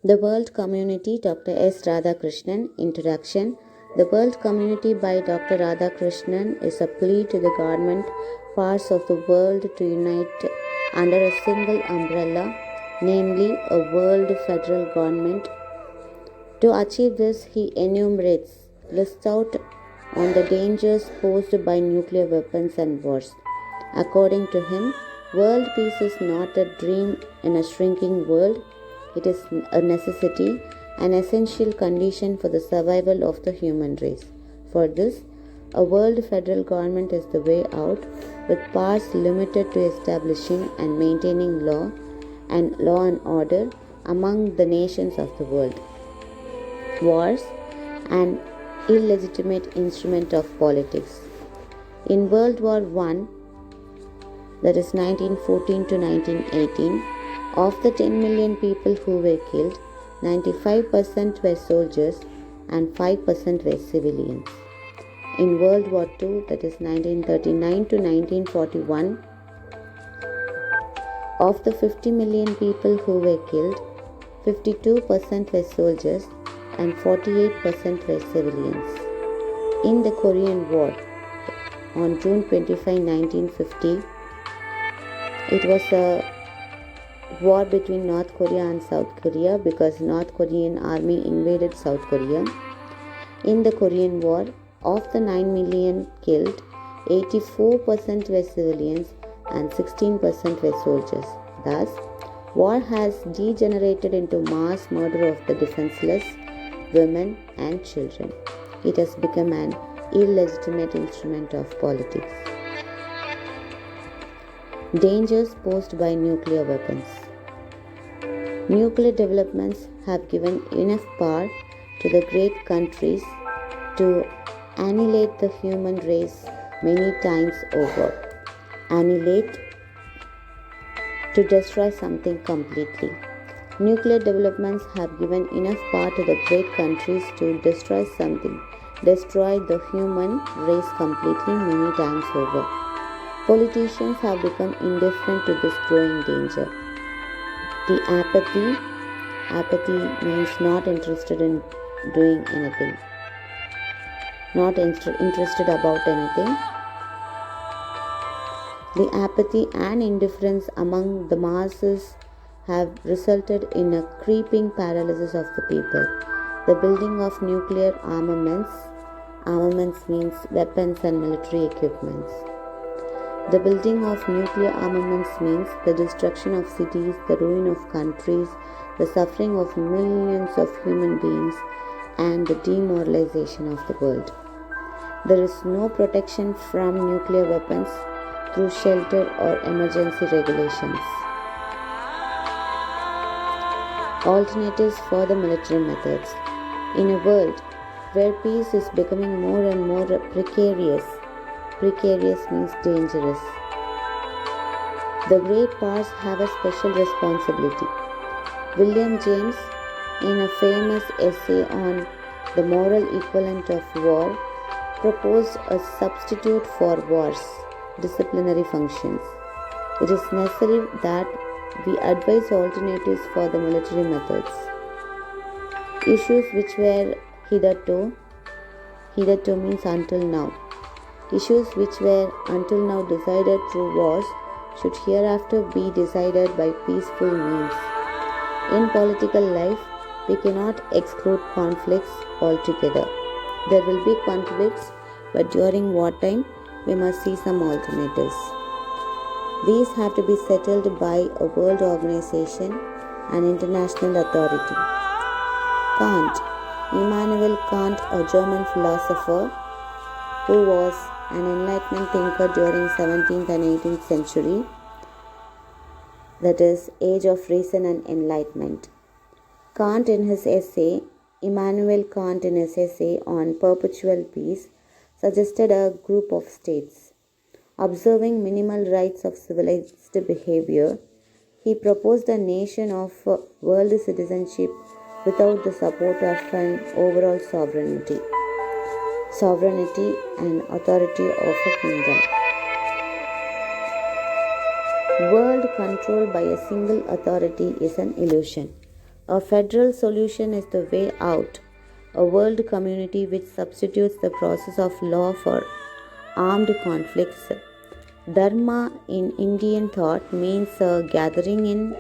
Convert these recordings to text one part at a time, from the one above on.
The World Community, Dr. S. Radhakrishnan. Introduction. The World Community by Dr. Radhakrishnan is a plea to the government parts of the world to unite under a single umbrella, namely a world federal government. To achieve this, he lists out on the dangers posed by nuclear weapons and wars. According to him, world peace is not a dream in a shrinking world. It is a necessity, an essential condition for the survival of the human race. For this, a world federal government is the way out, with powers limited to establishing and maintaining law and order among the nations of the world. Wars, an illegitimate instrument of politics. In World War I, that is 1914 to 1918, of the 10 million people who were killed, 95% were soldiers and 5% were civilians. In World War II, that is 1939 to 1941, of the 50 million people who were killed, 52% were soldiers and 48% were civilians. In the Korean War, on June 25, 1950, it was a war between North Korea and South Korea because North Korean army invaded South Korea. In the Korean War, of the 9 million killed, 84% were civilians and 16% were soldiers. Thus, war has degenerated into mass murder of the defenseless, women and children. It has become an illegitimate instrument of politics. Dangers posed by nuclear weapons. Nuclear developments have given enough power to the great countries to annihilate the human race many times over. Annihilate, to destroy something completely. Nuclear developments have given enough power to the great countries to destroy the human race completely many times over. Politicians have become indifferent to this growing danger. The apathy means not interested in doing anything, not interested about anything. The apathy and indifference among the masses have resulted in a creeping paralysis of the people. The building of nuclear armaments means weapons and military equipments. The building of nuclear armaments means the destruction of cities, the ruin of countries, the suffering of millions of human beings, and the demoralization of the world. There is no protection from nuclear weapons through shelter or emergency regulations. Alternatives for the military methods. In a world where peace is becoming more and more precarious means dangerous. The great powers have a special responsibility. William James, in a famous essay on the moral equivalent of war, proposed a substitute for war's disciplinary functions. It is necessary that we advise alternatives for the military methods. Issues which were hitherto means until now. Issues which were until now decided through wars should hereafter be decided by peaceful means. In political life, we cannot exclude conflicts altogether. There will be conflicts, but during wartime, we must see some alternatives. These have to be settled by a world organization and international authority. Immanuel Kant, a German philosopher who was an Enlightenment thinker during 17th and 18th century, that is, Age of Reason and Enlightenment. Immanuel Kant in his essay on perpetual peace suggested a group of states. Observing minimal rights of civilized behavior, he proposed a nation of world citizenship without the support of an overall sovereignty and authority of a kingdom. World control by a single authority is an illusion. A federal solution is the way out, a world community which substitutes the process of law for armed conflicts. Dharma in Indian thought means a gathering in,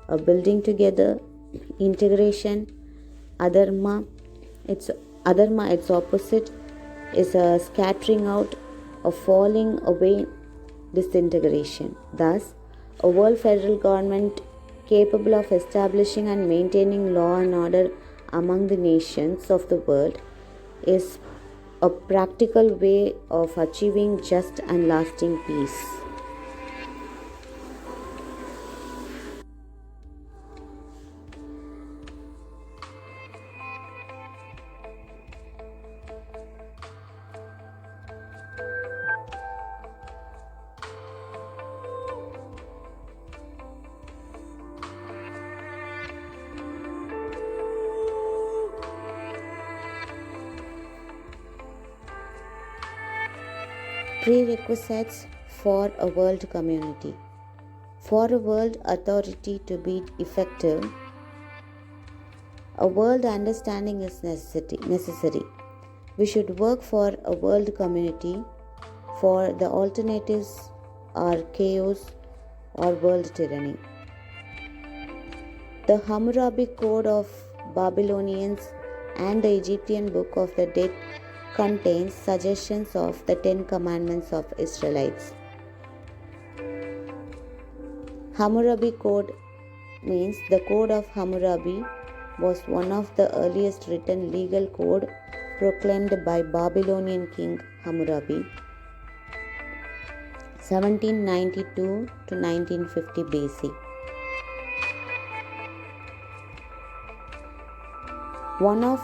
a building together, integration. Adharma, its opposite, is a scattering out, a falling away, disintegration. Thus, a world federal government capable of establishing and maintaining law and order among the nations of the world is a practical way of achieving just and lasting peace. Prerequisites for a world community. For a world authority to be effective, a world understanding is necessary. We should work for a world community, for the alternatives are chaos or world tyranny. The Hammurabi Code of Babylonians and the Egyptian Book of the Dead contains suggestions of the 10 Commandments of Israelites. Hammurabi Code means the Code of Hammurabi was one of the earliest written legal code proclaimed by Babylonian king Hammurabi 1792 to 1950 BC. One of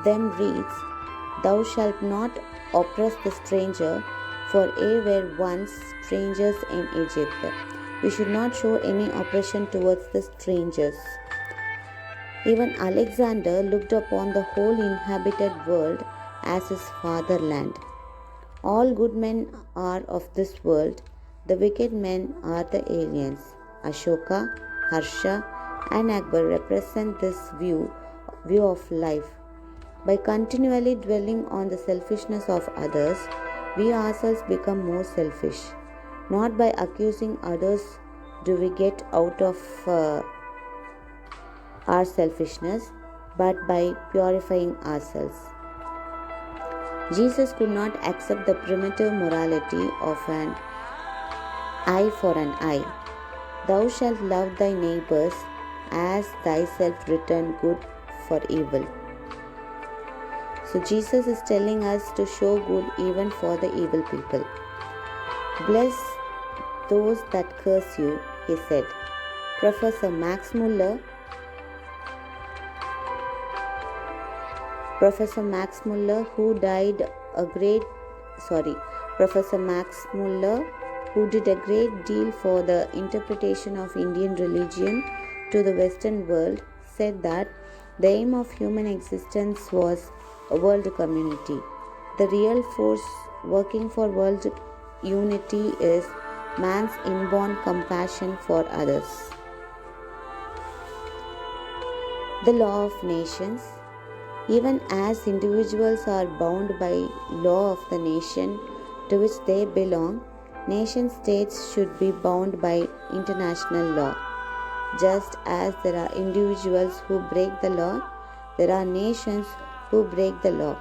them reads, "Thou shalt not oppress the stranger, for ye were once strangers in Egypt." We should not show any oppression towards the strangers. Even Alexander looked upon the whole inhabited world as his fatherland. All good men are of this world, the wicked men are the aliens. Ashoka, Harsha, and Akbar represent this view of life. By continually dwelling on the selfishness of others, we ourselves become more selfish. Not by accusing others do we get out of our selfishness, but by purifying ourselves. Jesus could not accept the primitive morality of an eye for an eye. Thou shalt love thy neighbors as thyself, return good for evil. So Jesus is telling us to show good even for the evil people. Bless those that curse you, he said. Professor Max Muller, Professor Max Muller, who did a great deal for the interpretation of Indian religion to the Western world, said that the aim of human existence was a world community. The real force working for world unity is man's inborn compassion for others. The law of nations. Even as individuals are bound by law of the nation to which they belong, nation states should be bound by international law. Just as there are individuals who break the law, there are nations who break the law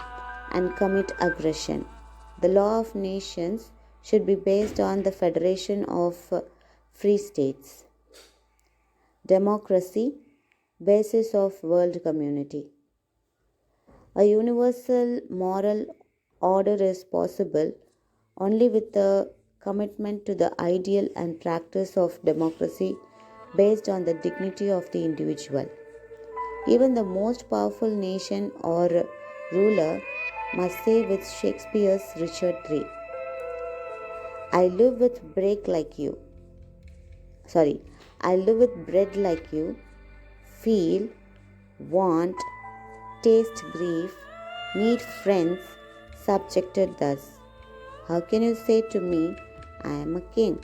and commit aggression. The law of nations should be based on the federation of free states. Democracy, basis of world community. A universal moral order is possible only with the commitment to the ideal and practice of democracy based on the dignity of the individual. Even the most powerful nation or ruler must say with Shakespeare's Richard III, I live with bread like you, feel, want, taste grief, need friends, subjected thus. How can you say to me, I am a king?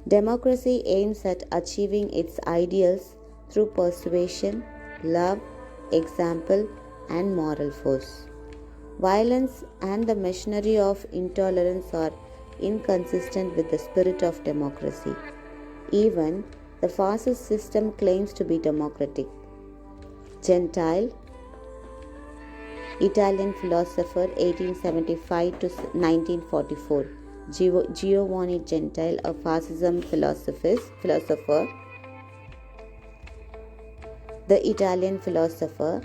Democracy aims at achieving its ideals through persuasion, love, example, and moral force. Violence and the machinery of intolerance are inconsistent with the spirit of democracy. Even the fascist system claims to be democratic. Gentile, Italian philosopher 1875 to 1944. Giovanni Gentile, a fascism philosopher, the Italian philosopher,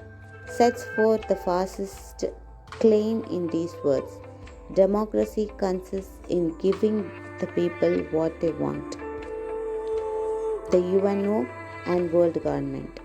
sets forth the fascist claim in these words: democracy consists in giving the people what they want. The UNO and world government.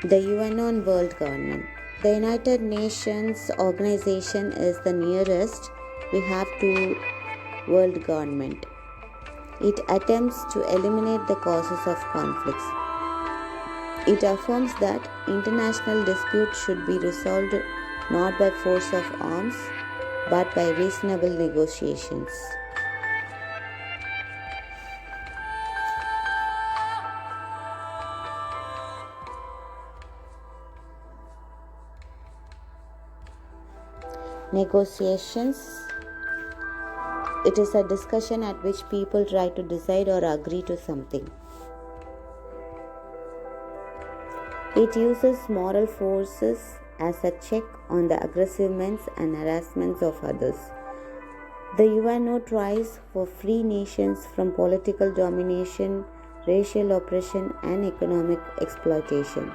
The UNO and world government. The United Nations organization is the nearest we have to world government. It attempts to eliminate the causes of conflicts. It affirms that international disputes should be resolved not by force of arms but by reasonable negotiations. Negotiations. It is a discussion at which people try to decide or agree to something. It uses moral forces as a check on the aggressiveness and harassments of others. The UNO tries for free nations from political domination, racial oppression, and economic exploitation.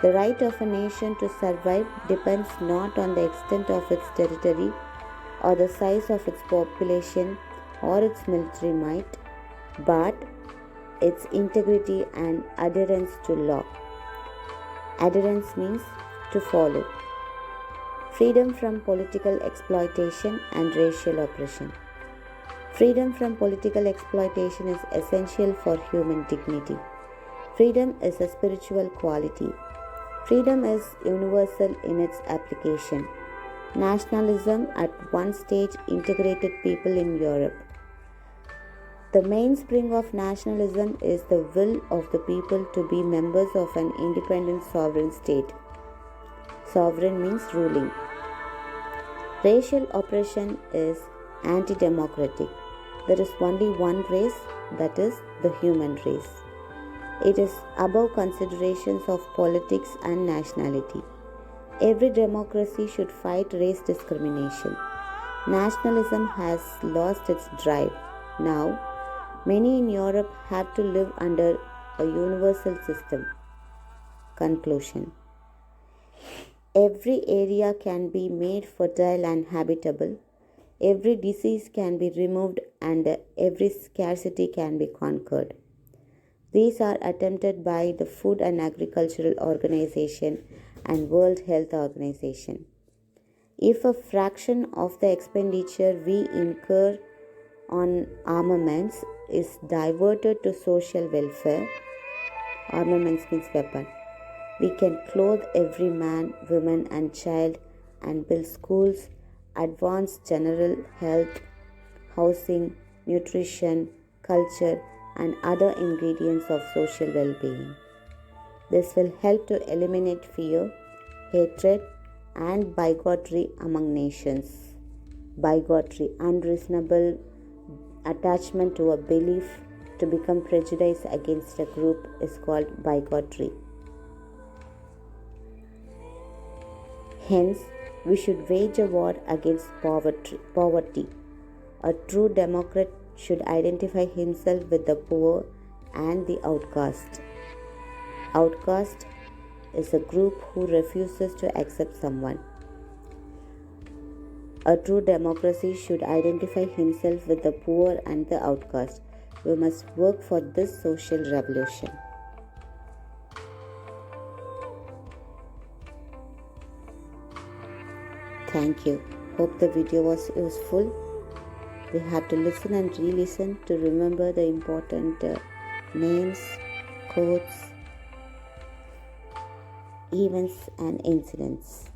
The right of a nation to survive depends not on the extent of its territory or the size of its population or its military might, but its integrity and adherence to law. Adherence means to follow. Freedom from political exploitation and racial oppression. Freedom from political exploitation is essential for human dignity. Freedom is a spiritual quality. Freedom is universal in its application. Nationalism at one stage integrated people in Europe. The mainspring of nationalism is the will of the people to be members of an independent sovereign state. Sovereign means ruling. Racial oppression is anti-democratic. There is only one race, that is the human race. It is above considerations of politics and nationality. Every democracy should fight race discrimination. Nationalism has lost its drive. Now, many in Europe have to live under a universal system. Conclusion. Every area can be made fertile and habitable. Every disease can be removed and every scarcity can be conquered. These are attempted by the Food and Agricultural Organization and World Health Organization. If a fraction of the expenditure we incur on armaments is diverted to social welfare, armaments means weapon, we can clothe every man, woman and child and build schools, advance general health, housing, nutrition, culture and other ingredients of social well-being. This will help to eliminate fear, hatred, and bigotry among nations. Bigotry, unreasonable attachment to a belief to become prejudiced against a group, is called bigotry. Hence, we should wage a war against poverty. A true democrat should identify himself with the poor and the outcast. Outcast is a group who refuses to accept someone. A true democracy should identify himself with the poor and the outcast. We must work for this social revolution. Thank you. Hope the video was useful. We have to listen and re-listen to remember the important names, quotes, events and incidents.